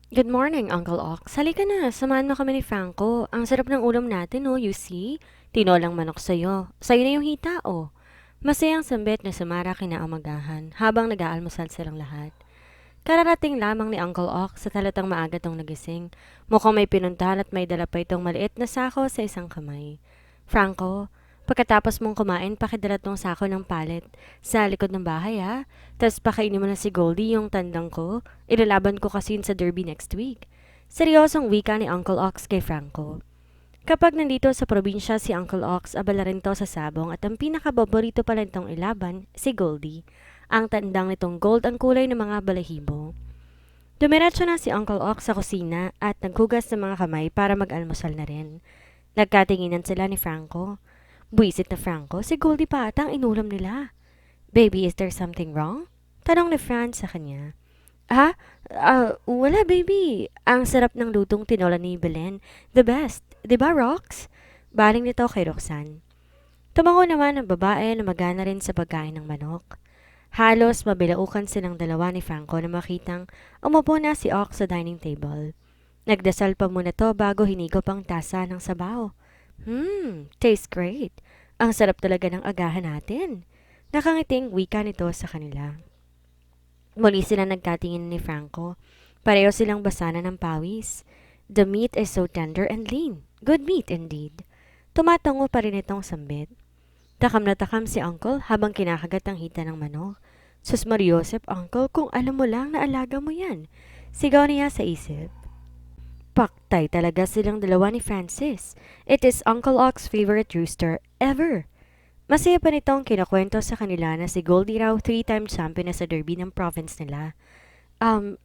Good morning, Uncle Ox. Halika na, samahan mo kami ni Franco. Ang sarap ng ulam natin, oh, you see? Tinolang manok sa'yo. Sa'yo na yung hita, oh. Masayang sambit na sumara kinaumagahan habang nag-aalmusal silang lahat. Kararating lamang ni Uncle Ox sa talatang maaga tong nagising. Mukhang may pinuntahan at may dala pa itong maliit na sako sa isang kamay. Franco, pagkatapos mong kumain, pakidala tong sako ng palit sa likod ng bahay ha. Tapos pakainin mo na si Goldie yung tandang ko. Ilalaban ko kasi yun sa derby next week. Seryosong wika ni Uncle Ox kay Franco. Kapag nandito sa probinsya si Uncle Ox, abala rin to sa sabong at ang pinakaboborito pa rin tong ilaban, si Goldie. Ang tandang nitong gold ang kulay ng mga balahibo. Dumiretso na si Uncle Ox sa kusina at naghugas ng mga kamay para mag-almusal na rin. Nagkatinginan sila ni Franco. Buisit na Franco, si Goldie pa ata ang inulam nila. Baby, is there something wrong? Tanong ni Franz sa kanya. Ha? Wala baby. Ang sarap ng lutong tinola ni Belen. The best. 'Di ba, Rox? Baling nito kay Roxanne. Tumango naman ang babae na magana rin sa pagkain ng manok. Halos mabilaukan silang dalawa ni Franco na makitang umupo na si Ox sa dining table. Nagdasal pa muna to bago hinigop ang tasa ng sabaw. Tastes great. Ang sarap talaga ng agahan natin. Nakangiting wika nito sa kanila. Muli sila nagkatingin ni Franco. Pareho silang basana ng pawis. The meat is so tender and lean. Good meat indeed. Tumatango pa rin itong sambit. Takam na takam si Uncle habang kinakagat ang hita ng manok. Sus Mariosep, Uncle, kung alam mo lang na alaga mo yan. Sigaw niya sa isip. Paktay talaga silang dalawa ni Francis. It is Uncle Ox's favorite rooster ever. Masaya pa nitong kinakwento sa kanila na si Goldie raw 3-time champion na sa derby ng province nila.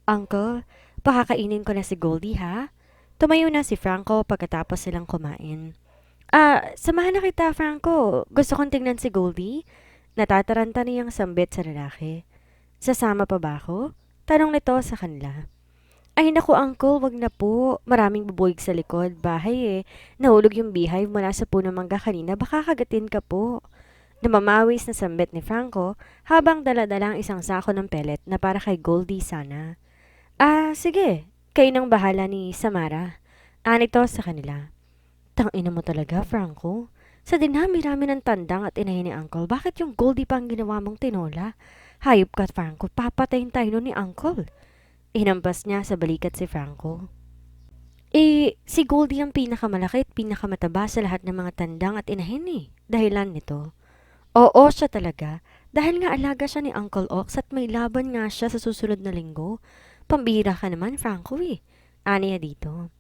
Uncle, pakakainin ko na si Goldie ha? Tumayo na si Franco pagkatapos silang kumain. Samahan na kita, Franco. Gusto kong tingnan si Goldie. Natataranta niyang sambit sa lalaki. Sasama pa ba ako? Tanong nito sa kanila. Ay naku uncle, wag na po. Maraming bubuig sa likod. Bahay eh. Nahulog yung beehive mula sa puno mangga kanina. Baka kagatin ka po. Namamawis na sambit ni Franco habang daladalang isang sako ng pellet na para kay Goldie sana. Sige. Kayo nang bahala ni Samara. Anito sa kanila. Tangina mo talaga, Franco. Sa dinami-rami ng tandang at inahin ni Uncle, bakit yung Goldie pa ang ginawa mong tinola? Hayop ka, Franco. Papatayin tayo nun ni Uncle. Hinampas niya sa balikat si Franco. Si Goldie ang pinakamalaki at pinakamataba sa lahat ng mga tandang at inahin eh. Dahilan nito. Oo, siya talaga. Dahil nga alaga siya ni Uncle Ox at may laban nga siya sa susunod na linggo. Pambira ka naman, Franco eh. Aniya dito.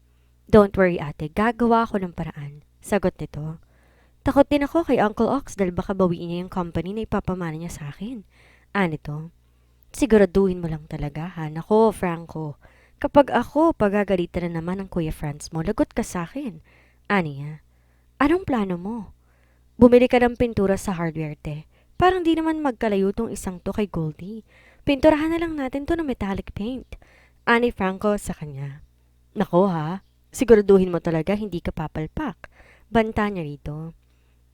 Don't worry ate, gagawa ako ng paraan. Sagot nito. Takot din ako kay Uncle Ox dahil baka bawiin niya yung company na ipapamana niya sa akin. Nito. Siguraduhin mo lang talaga ha. Nako, Franco. Kapag ako pagagalitan na naman ng Kuya Franz mo, lagot ka sa akin. Niya. Anong plano mo? Bumili ka ng pintura sa hardware te. Parang di naman magkalayo tong isang to kay Goldie. Pinturahan na lang natin to ng metallic paint. Ani Franco sa kanya. Nako ha, siguraduhin mo talaga hindi ka papalpak. Banta niya rito.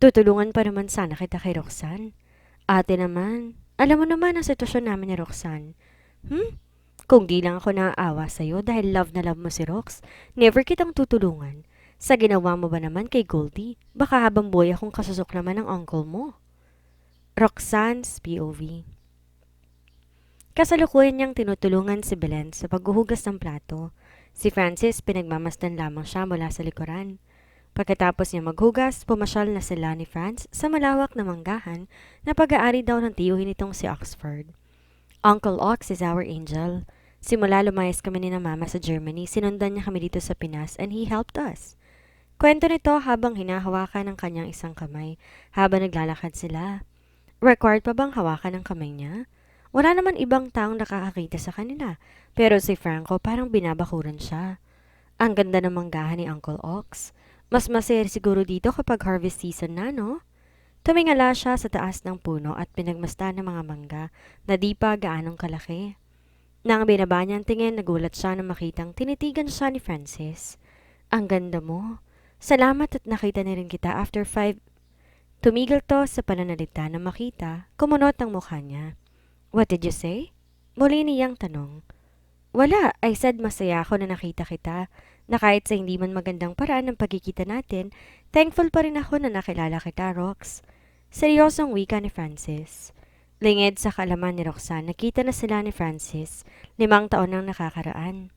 Tutulungan pa naman sana kita kay Roxanne. Ate naman, alam mo naman ang sitwasyon namin ni Roxanne. Kung di lang ako naaawa sa'yo dahil love na love mo si Rox, never kitang tutulungan. Sa ginawa mo ba naman kay Goldie, baka habang buhay akong kasusok naman ng uncle mo. Roxanne's POV. Kasalukuyan niyang tinutulungan si Belen sa paghuhugas ng plato. Si Francis pinagmamasdan lamang siya mula sa likuran. Pagkatapos niya maghugas, pumasyal na sila ni Franz sa malawak na manggahan na pag-aari daw ng tiyuhin nitong si Oxford. Uncle Ox is our angel. Simula lumayas kami ni na mama sa Germany, sinundan niya kami dito sa Pinas and he helped us. Kwento nito habang hinahawakan ng kanyang isang kamay habang naglalakad sila. Required pa bang hawakan ng kamay niya? Wala naman ibang taong nakakakita sa kanila, pero si Franco parang binabakuran siya. Ang ganda ng manggahan ni Uncle Ox. Mas masaya siguro dito kapag harvest season na, no? Tumingala siya sa taas ng puno at pinagmasdan ng mga mangga na di pa gaanong kalaki. Nang binaba niya ang tingin, nagulat siya na makitang tinitigan siya ni Francis. Ang ganda mo. Salamat at nakita na rin kita after 5. Tumigil to sa pananalita na makita, kumunot ang mukha niya. What did you say? Muli niyang tanong. Wala, I said masaya ako na nakita kita. Na kahit sa hindi man magandang paraan ng pagkikita natin, thankful pa rin ako na nakilala kita, Rox. Seryosong wika ni Francis. Lingid sa kalaman ni Roxanne, nakita na sila ni Francis 5 taon nang nakakaraan.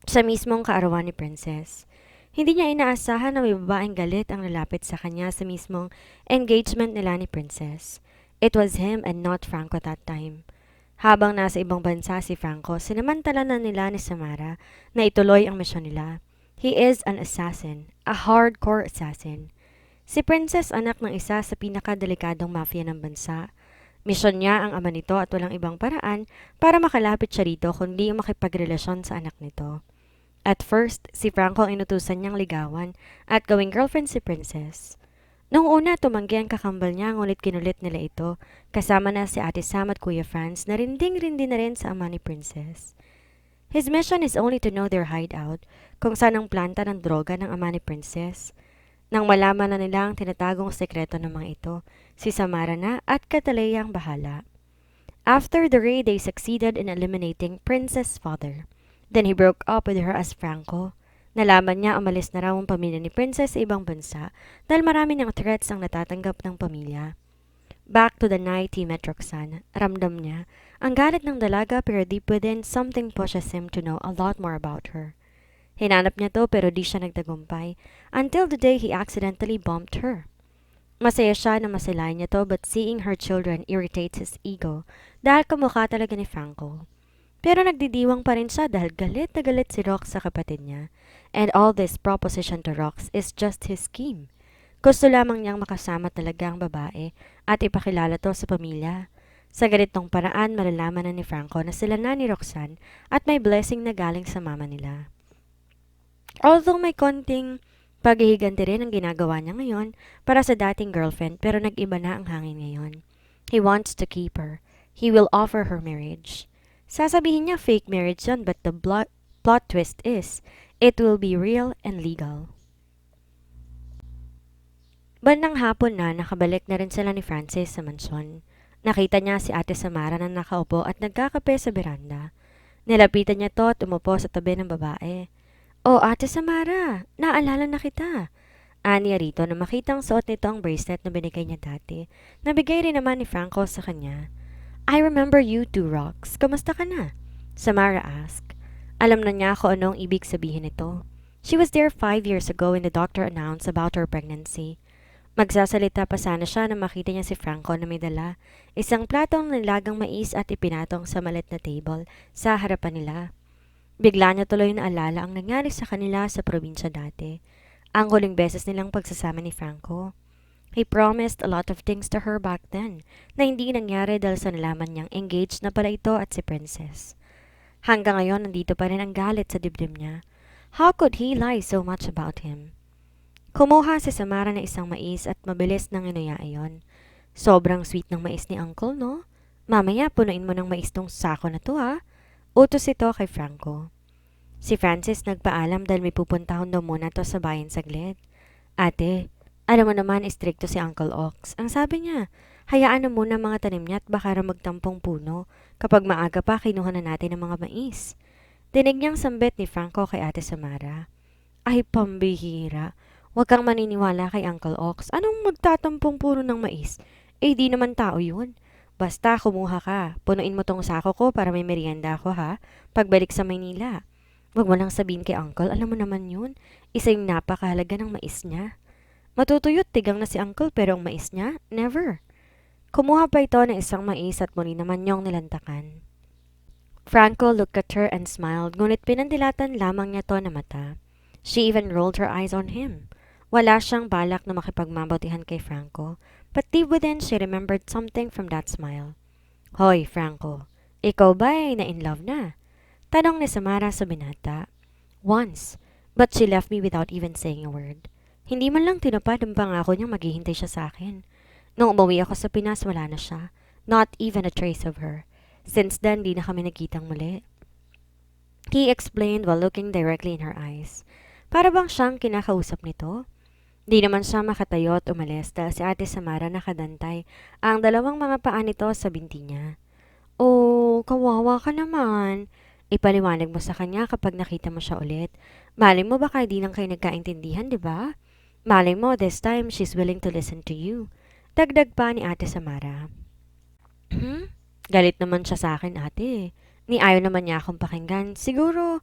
Sa mismong kaarawan ni Princess. Hindi niya inaasahan na may babaeng galit ang lalapit sa kanya sa mismong engagement nila ni Princess. It was him and not Franco that time. Habang nasa ibang bansa si Franco, sinamantala na nila ni Samara na ituloy ang misyon nila. He is an assassin, a hardcore assassin. Si Princess anak ng isa sa pinakadelikadong mafia ng bansa. Misyon niya ang ama nito at walang ibang paraan para makalapit siya rito kundi makipagrelasyon sa anak nito. At first, si Franco ang inutusan niyang ligawan at gawing girlfriend si Princess. Noong una, tumanggi ang kakambal niya ngunit kinulit nila ito, kasama na si Ate Sam at Kuya Franz na rinding-rindi na rin sa ama ni Princess. His mission is only to know their hideout, kung saan ang planta ng droga ng ama ni Princess. Nang malaman na nila ang tinatagong sekreto ng mga ito, si Samara na at Cataleya ang bahala. After the raid, they succeeded in eliminating Princess' father. Then he broke up with her as Franco. Nalaman niya umalis na raw ang pamilya ni Princess sa ibang bansa dahil marami niyang threats ang natatanggap ng pamilya. Back to the night he met Roxanne, ramdam niya ang galit ng dalaga pero deep within something pushes him to know a lot more about her. Hinanap niya to pero di siya nagtagumpay until the day he accidentally bumped her. Masaya siya na masilayan niya to but seeing her children irritates his ego dahil kamukha talaga ni Franco. Pero nagdidiwang pa rin siya dahil galit na galit si Rox sa kapatid niya. And all this proposition to Rox is just his scheme. Gusto lamang niyang makasama talaga ang babae at ipakilala to sa pamilya. Sa ganitong paraan, malalaman na ni Franco na sila na ni Roxanne at may blessing na galing sa mama nila. Although may konting paghihiganti rin ang ginagawa niya ngayon para sa dating girlfriend pero nag-iba na ang hangin ngayon. He wants to keep her. He will offer her marriage. Sasabihin niya fake marriage yun but the plot twist is, it will be real and legal. Bandang hapon na nakabalik na rin sila ni Francis sa mansyon. Nakita niya si Ate Samara na nakaupo at nagkakape sa beranda. Nilapitan niya to at umupo sa tabi ng babae. Oh, Ate Samara, naalala na kita. Aniya rito na makitang suot nito ang bracelet na binigay niya dati. Nabigay rin naman ni Franco sa kanya. I remember you two, Rox. Kamusta ka na? Samara asked. Alam na niya kung anong ibig sabihin nito. She was there 5 years ago when the doctor announced about her pregnancy. Magsasalita pa sana siya na makita niya si Franco na may dala. Isang platong nilagang mais at ipinatong sa malit na table sa harapan nila. Bigla niya tuloy naalala ang nangyari sa kanila sa probinsya dati. Ang huling beses nilang pagsasama ni Franco. He promised a lot of things to her back then na hindi nangyari dahil sa nalaman niyang engaged na pala ito at si Princess. Hanggang ngayon nandito pa rin ang galit sa dibdib niya. How could he lie so much about him? Kumuha si Samara ng isang mais at mabilis nang inuya iyon. Sobrang sweet ng mais ni Uncle, no? Mamaya punuin mo ng mais tong sako na to ha. Utos ito kay Franco. Si Francis nagpaalam dahil may pupuntahon daw muna to sa bayan saglit. Ate, alam mo naman, istrikto si Uncle Ox. Ang sabi niya, hayaan na muna mga tanim niya at baka raw magtampong puno. Kapag maaga pa, kinuha na natin ang mga mais. Dinig niyang sambit ni Franco kay Ate Samara. Ay, pambihira. Huwag kang maniniwala kay Uncle Ox. Anong magtatampong puno ng mais? Eh, di naman tao yun. Basta kumuha ka. Punuin mo tong sako ko para may merienda ako ha. Pagbalik sa Maynila. Huwag mo lang sabihin kay Uncle, alam mo naman yun. Isa yung napakahalaga ng mais niya. Matutuyot tigang na si Uncle pero ang mais niya, never. Kumuha pa ito ng isang mais at muli naman niyong nilantakan. Franco looked at her and smiled ngunit pinandilatan lamang niya to na mata. She even rolled her eyes on him. Wala siyang balak na makipagmabutihan kay Franco but deep within she remembered something from that smile. Hoy, Franco, ikaw ba ay na-in-love na? Tanong ni Samara sa binata. Once, but she left me without even saying a word. Hindi man lang tinupad ang pangako niyang maghihintay siya sa akin. Nung umuwi ako sa Pinas, wala na siya. Not even a trace of her. Since then, di na kami nagkitang muli. He explained while looking directly in her eyes. Para bang siyang kinakausap nito? Di naman siya makatayo at umalis dahil si Ate Samara nakadantay ang dalawang mga paa nito sa binti niya. Oh, kawawa ka naman. Ipaliwanag mo sa kanya kapag nakita mo siya ulit. Malay mo baka di lang kayo nagkaintindihan, di ba? Malay mo this time she's willing to listen to you. Dagdag pa ni Ate Samara. Galit naman siya sa akin, ate. Ni ayaw naman niya akong pakinggan. Siguro,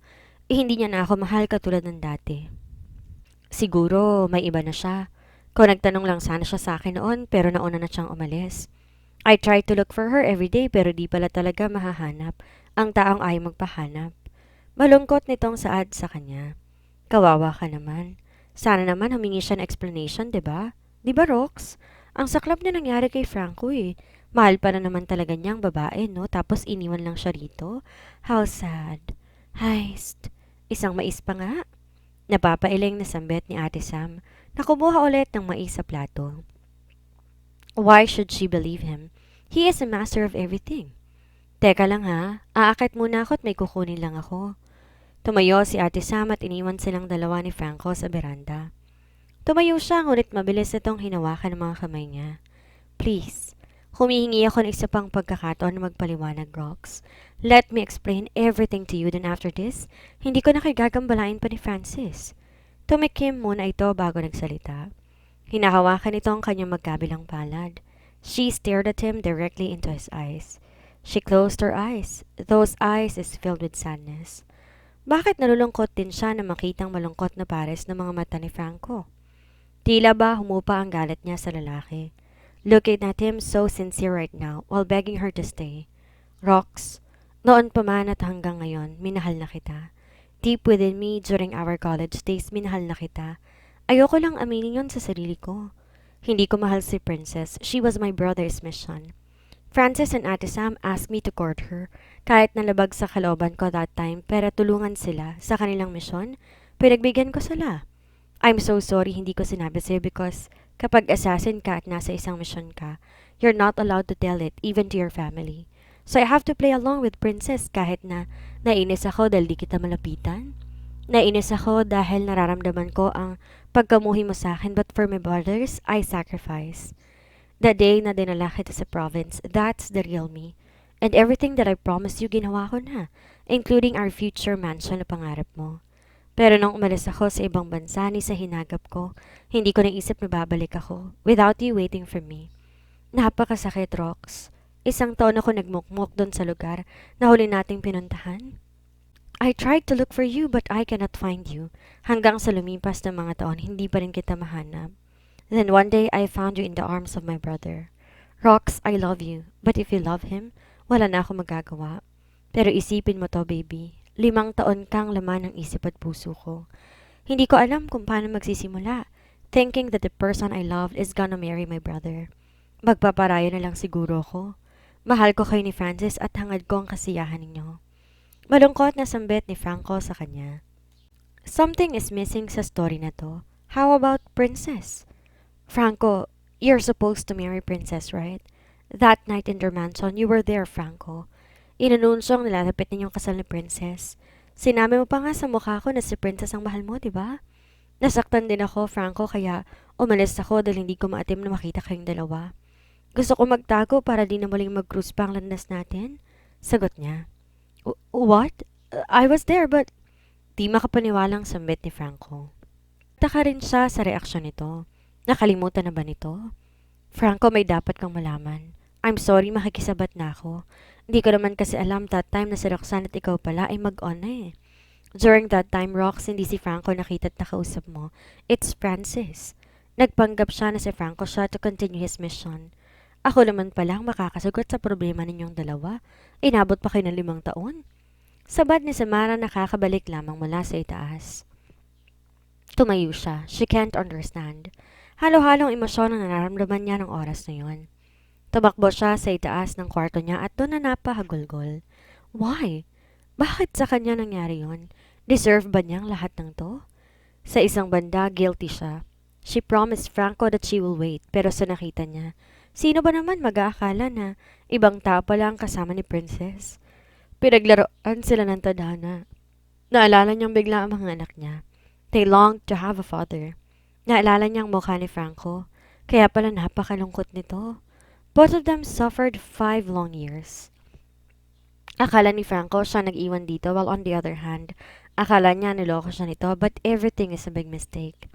hindi niya na ako mahal katulad ng dati. Siguro, may iba na siya. Kung nagtanong lang sana siya sa akin noon, pero nauna na siyang umalis. I tried to look for her every day pero di pala talaga mahahanap ang taong ayaw magpahanap. Malungkot nitong saad sa kanya. Kawawa ka naman. Sana naman humingi siya ng explanation, 'di ba? 'Di ba, Rox? Ang saklap na nangyari kay Franco eh. Mahal pa na naman talaga niyang babae, no? Tapos iniwan lang siya rito. How sad. Heist. Isang mais pa nga. Napapailing na sambet ni Ate Sam na kumuha ulit ng mais sa plato. Why should she believe him? He is a master of everything. Teka lang ha, aakit muna ako at may kukunin lang ako. Tumayo si Ate Sam at iniwan silang dalawa ni Franco sa beranda. Tumayo siya ngunit mabilis itong hinawakan ng mga kamay niya. Please, humihingi ako ng isa pang pagkakataon na magpaliwanag, Rox. Let me explain everything to you then after this, hindi ko na kayo gagambalain pa ni Francis. Tumikim muna ito bago nagsalita. Hinahawakan ito ang kanyang magkabilang palad. She stared at him directly into his eyes. She closed her eyes. Those eyes is filled with sadness. Bakit nalulungkot din siya na makitang malungkot na pares ng mga mata ni Franco? Tila ba humupa ang galit niya sa lalaki. Looking at him so sincere right now while begging her to stay. Rox, noon pa man at hanggang ngayon, minahal na kita. Deep within me during our college days, minahal na kita. Ayoko lang aminin yon sa sarili ko. Hindi ko mahal si Princess. She was my brother's mission. Francis and Ate Sam asked me to court her. Kahit nalabag sa kalooban ko that time, pero tulungan sila sa kanilang misyon, pinagbigyan ko sila. I'm so sorry hindi ko sinabi sa'yo because kapag assassin ka at nasa isang misyon ka, you're not allowed to tell it even to your family. So I have to play along with Princess kahit na nainis ako dahil di kita malapitan. Nainis ako dahil nararamdaman ko ang pagkamuhi mo sa akin but for my brothers, I sacrifice. The day na dinala kita sa province, that's the real me. And everything that I promised you, ginawa ko na, including our future mansion na pangarap mo. Pero nung umalis ako sa ibang bansa ni sa hinagap ko, hindi ko naisip na babalik ako without you waiting for me. Napakasakit, Rox. Isang taon ako nagmukmuk doon sa lugar na huli nating pinuntahan. I tried to look for you but I cannot find you. Hanggang sa lumipas ng mga taon, hindi pa rin kita mahanap. Then one day, I found you in the arms of my brother. Rox, I love you. But if you love him, wala na ako magagawa. Pero isipin mo to, baby. 5 taon kang laman ng isip at puso ko. Hindi ko alam kung paano magsisimula. Thinking that the person I loved is gonna marry my brother. Magpaparayo na lang siguro ako. Mahal ko kayo ni Francis at hangad ko ang kasiyahan ninyo. Malungkot na sambit ni Franco sa kanya. Something is missing sa story na to. How about Princess? Franco, you're supposed to marry Princess, right? That night in their mansion, you were there, Franco. Inanunsyong nilalapit ninyong kasal ni Princess. Sinabi mo pa nga sa mukha ko na si Princess ang mahal mo, di ba? Nasaktan din ako, Franco, kaya umalis ako dahil hindi ko maatim na makita kayong dalawa. Gusto ko magtago para di na muling mag-cruise pa ang landas natin. Sagot niya. What? I was there but... Di makapaniwalang sambit ni Franco. Taka rin siya sa reaksyon nito. Nakalimutan na ba nito? Franco, may dapat kang malaman. I'm sorry, makikisabat na ako. Hindi ko naman kasi alam that time na si Roxanne at ikaw pala ay mag-on na eh. During that time, Rox, hindi si Franco nakita at nakausap mo. It's Francis. Nagpanggap siya na si Franco siya to continue his mission. Ako naman palang makakasagot sa problema ninyong dalawa. Inabot pa kayo ng 5 taon. Sabad ni Samara nakakabalik lamang mula sa itaas. Tumayo siya. She can't understand. Halo-halong emosyon ang nararamdaman niya ng oras na yun. Tumakbo siya sa itaas ng kwarto niya at doon na napahagulgol. Why? Bakit sa kanya nangyari yun? Deserve ba niyang lahat ng to? Sa isang banda, guilty siya. She promised Franco that she will wait, pero sa nakita niya, sino ba naman mag-aakala na ibang tao pala ang kasama ni Princess? Pinaglaruan sila ng tadhana. Naalala niyang bigla ang mga anak niya. They longed to have a father. Naalala niyang mukha ni Franco, kaya pala napakalungkot nito. Both of them suffered 5 long years. Akala ni Franco siya nag-iwan dito while on the other hand, akala niya niloko siya nito but everything is a big mistake.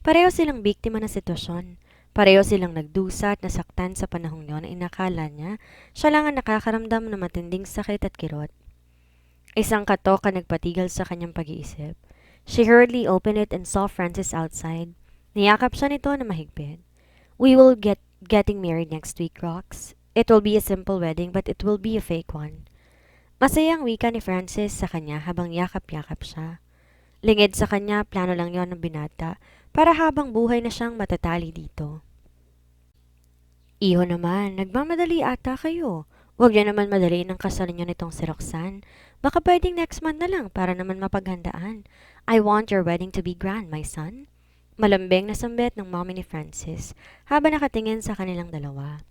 Pareho silang biktima ng sitwasyon. Pareho silang nagdusa at nasaktan sa panahong yon na inakala niya siya lang ang nakakaramdam ng matinding sakit at kirot. Isang katok ang nagpatigil sa kanyang pag-iisip. She hurriedly opened it and saw Francis outside. Niyakap siya nito na mahigpit. We will getting married next week, Rox. It will be a simple wedding but it will be a fake one. Masayang wika ni Francis sa kanya habang yakap-yakap siya. Lingid sa kanya, plano lang yon ng binata para habang buhay na siyang matatali dito. Iho naman, nagmamadali ata kayo. Huwag niyo naman madaliin ang kasal niyo nitong si Roxanne. Baka pwedeng next month na lang para naman mapaghandaan. I want your wedding to be grand, my son. Malambing na sambit ng mommy ni Francis habang nakatingin sa kanilang dalawa.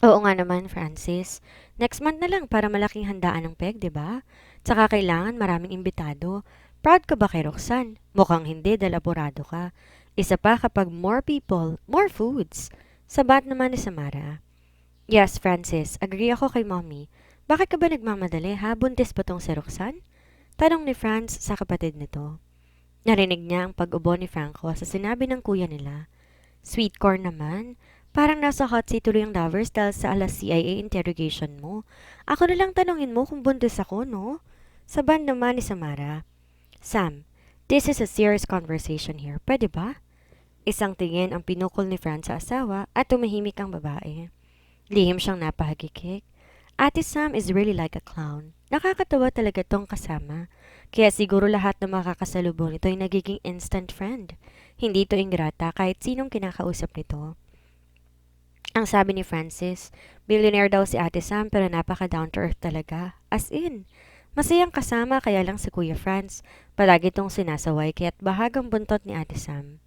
Oo nga naman, Francis. Next month na lang para malaking handaan ng peg, di ba? Tsaka kailangan maraming imbitado. Proud ka ba kay Roxanne? Mukhang hindi dahil aburado ka. Isa pa kapag more people, more foods. Sabat naman ni Samara. Yes, Francis. Agree ako kay mommy. Bakit ka ba nagmamadali ha? Buntis ba tong si Roxanne? Tanong ni Franz sa kapatid nito. Narinig niya ang pag-ubo ni Franco sa sinabi ng kuya nila. Sweet corn naman. Parang nasa hot seat tuloy ang lovers dahil sa alas CIA interrogation mo. Ako na lang tanongin mo kung buntis ako, no? Saban naman ni Samara. Sam, this is a serious conversation here. Pwede ba? Isang tingin ang pinukol ni Franz sa asawa at tumahimik ang babae. Lihim siyang napahagikik. Ate Sam is really like a clown. Nakakatawa talaga tong kasama. Kaya siguro lahat ng makakasalubong nito ay nagiging instant friend. Hindi ito ingrata kahit sinong kinakausap nito. Ang sabi ni Francis, billionaire daw si Ate Sam pero napaka down to earth talaga. As in, masayang kasama kaya lang si Kuya Franz. Palagi tong sinasaway kaya't bahagang buntot ni Ate Sam.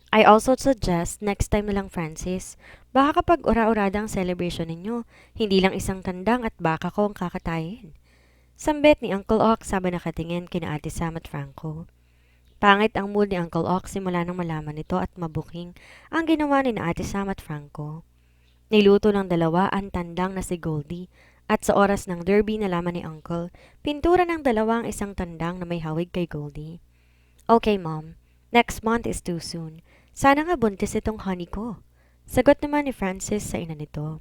I also suggest next time na lang Francis, baka kapag ura-urada ang celebration ninyo, hindi lang isang tandang at baka ko ang kakatayin. Sambit ni Uncle Ox sabay nakatingin kina Ate Sam at Franco. Pangit ang mood ni Uncle Ox simula nang malaman nito at mabuking ang ginawa ni na Ate Sam at Franco. Niluto ng dalawa ang tandang na si Goldie at sa oras ng derby nalaman ni Uncle, pintura ng dalawa ang isang tandang na may hawig kay Goldie. Okay, Mom. Next month is too soon. Sana nga buntis itong honey ko. Sagot naman ni Francis sa ina nito.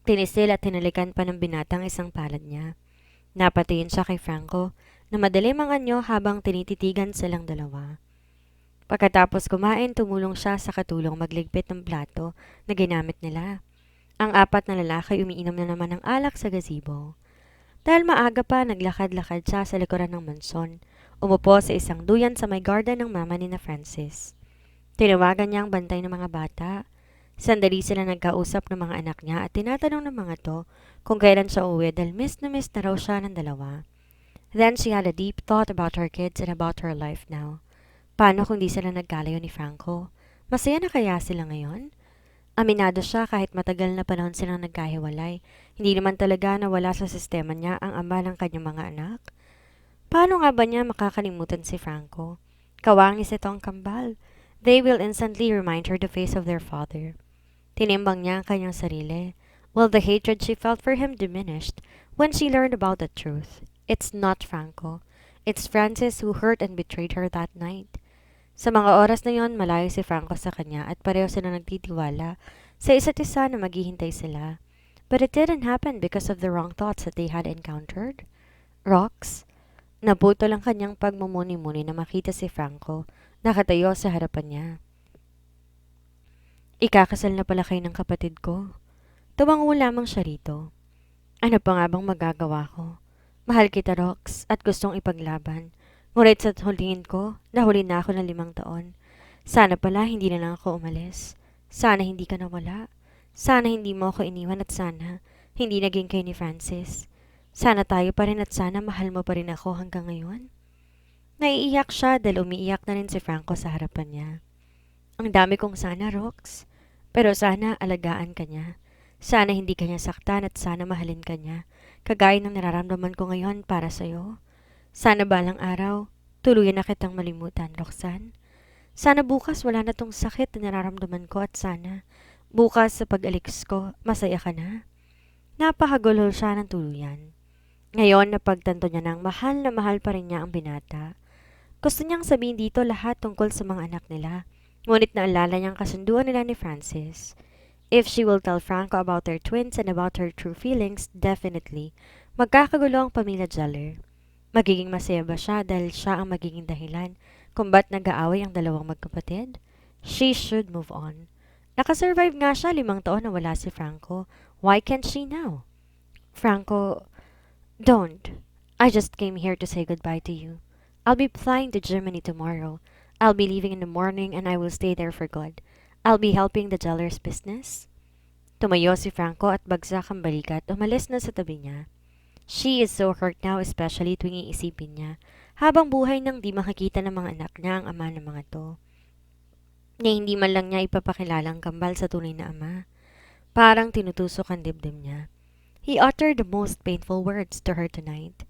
Tinisil at hinalikan pa ng binatang isang palad niya. Napatingin siya kay Franco na madalim ang anyo habang tinititigan silang dalawa. Pagkatapos kumain, tumulong siya sa katulong magligpit ng plato na ginamit nila. Ang apat na lalaki umiinom na naman ng alak sa gazebo. Dahil maaga pa, naglakad-lakad siya sa likuran ng mansyon. Umupo sa isang duyan sa may garden ng mama ni na Francis. Tinawagan niya ang bantay ng mga bata. Sandali sila nagkausap ng mga anak niya at tinatanong ng mga to kung kailan siya uwi dahil miss na raw siya ng dalawa. Then she had a deep thought about her kids and about her life now. Paano kung di sila nagkalayo ni Franco? Masaya na kaya sila ngayon? Aminado siya kahit matagal na panahon silang nagkahiwalay. Hindi naman talaga nawala sa sistema niya ang ama ng kanyang mga anak. Paano nga ba niya makakalimutan si Franco? Kawangis ito ang kambal. They will instantly remind her the face of their father. Tinimbang niya ang kanyang sarili. Well, the hatred she felt for him diminished when she learned about the truth. It's not Franco. It's Francis who hurt and betrayed her that night. Sa mga oras na yon, malayo si Franco sa kanya at pareho sila nagtitiwala sa isa't isa na maghihintay sila. But it didn't happen because of the wrong thoughts that they had encountered. Rox, naputol ang kanyang pagmumuni-muni na makita si Franco nakatayo sa harapan niya. Ikakasal na pala kayo ng kapatid ko. Tumango lamang siya rito. Ano pa nga bang magagawa ko? Mahal kita, Rox, at gustong ipaglaban. Ngunit sa huliin ko, nahuli na ako ng 5 taon. Sana pala hindi na lang ako umalis. Sana hindi ka nawala. Sana hindi mo ako iniwan at sana hindi naging kayo ni Francis. Sana tayo pa rin at sana mahal mo pa rin ako hanggang ngayon. Naiiyak siya dahil umiiyak na rin si Franco sa harapan niya. Ang dami kong sana, Rox. Pero sana alagaan ka niya. Sana hindi ka niya saktan at sana mahalin ka niya. Kagaya ng nararamdaman ko ngayon para sa'yo. Sana balang araw, tuluyan na kitang malimutan, Roxanne. Sana bukas wala na tong sakit na nararamdaman ko at sana bukas sa pag-alis ko, masaya ka na. Napakagulol siya ng tuluyan. Ngayon, napagtanto niya ng mahal na mahal pa rin niya ang binata. Gusto niyang sabihin dito lahat tungkol sa mga anak nila. Ngunit naalala niyang kasunduan nila ni Francis. If she will tell Franco about their twins and about her true feelings, definitely, magkakagulo ang pamilya Jeller. Magiging masaya ba siya dahil siya ang magiging dahilan kung ba't nag-aaway ang dalawang magkapatid? She should move on. Nakasurvive nga siya 5 taon na wala si Franco. Why can't she now? Franco, don't. I just came here to say goodbye to you. I'll be flying to Germany tomorrow. I'll be leaving in the morning and I will stay there for good. I'll be helping the Jellers business. Tumayo si Franco at bagsak ang balikat. Umalis na sa tabi niya. She is so hurt now, especially tuwing iisipin niya. Habang buhay nang di makikita ng mga anak niya ang ama ng mga to. Na hindi man lang niya ipapakilalang kambal sa tunay na ama. Parang tinutusok ang dibdib niya. He uttered the most painful words to her tonight.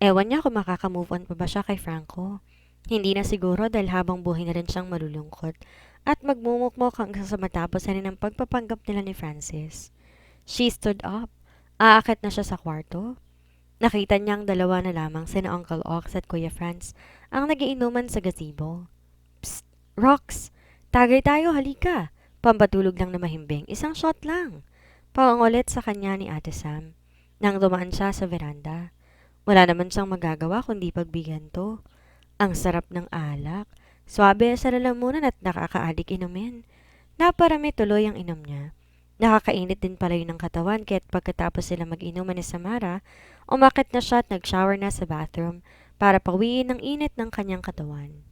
Ewan niya kung makaka-move on pa ba siya kay Franco. Hindi na siguro dahil habang buhay na rin siyang malulungkot at magmumukmok hanggang sa matapos na rin ang pagpapanggap nila ni Francis. She stood up. Aakit na siya sa kwarto. Nakita niyang dalawa na lamang sina Uncle Ox at Kuya Franz ang nagiinuman sa gazebo. Psst! Rox! Tagay tayo, halika! Pampatulog lang na mahimbing. Isang shot lang. Pangangulit sa kanya ni Ate Sam. Nang dumaan siya sa veranda. Wala naman siyang magagawa kundi pagbigyan to. Ang sarap ng alak. Swabe sa lalamunan at nakakaadik inumin. Naparami tuloy ang inom niya. Nakakainit din pala yun ng katawan kaya't pagkatapos sila mag-inuman ni Samara, umakit na siya at nag-shower na sa bathroom para pawiin ang init ng kanyang katawan.